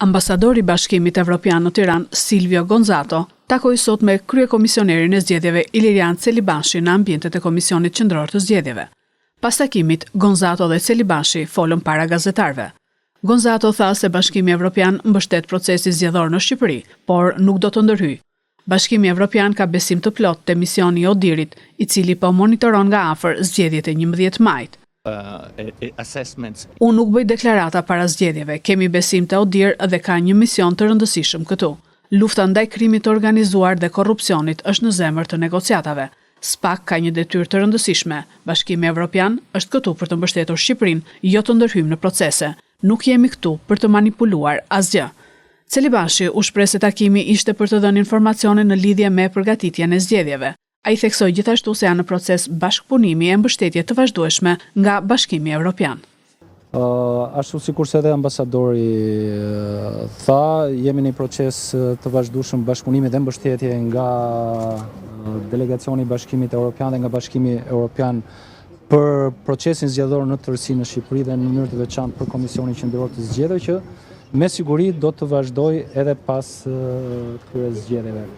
Ambasadori i Bashkimit Evropian në Tiranë, Silvio Gonzato, takoi sot me kryekomisionerin e zgjedhjeve Ilirian Celibashi në ambientet e Komisionit Qendror të Zgjedhjeve. Pas takimit, Gonzato dhe Celibashi folën para gazetarëve. Gonzato tha se Bashkimi Evropian mbështet procesin zgjedhor në Shqipëri, por nuk do të ndërhyjë. Bashkimi Evropian ka besim të plotë te misioni i Odirit, i cili po monitoron nga afër zgjedhjet e 11 majit. Unë nuk bëj deklarata para zgjedhjeve, kemi besim të Odir dhe ka një mision të rëndësishëm këtu. Lufta ndaj krimit të organizuar dhe korrupsionit është në zemër të negociatave. SPAK ka një detyrë të rëndësishme. Bashkimi Evropian është këtu për të mbështetur Shqipërinë, jo të ndërhyjmë në procese. Nuk jemi këtu për të manipuluar asgjë. Celibashi u shpreh se takimi ishte për të dhënë informacione në lidhje me përgatitjen e zgjedhjeve. Ai theksoi gjithashtu se janë në proces bashkëpunimi e mbështetje të vazhdueshme nga Bashkimi Evropian. Ashtu sikurse edhe ambasadori tha, jemi në një proces të vazhdueshëm bashkëpunimi dhe mbështetje nga delegacioni i Bashkimit Evropian dhe nga Bashkimi Evropian për procesin zgjedhor në tërësi në Shqipëri dhe në mënyrë të veçantë për Komisionin Qendror të Zgjedhjeve që me siguri do të vazhdojë edhe pas këtyre zgjedhjeve.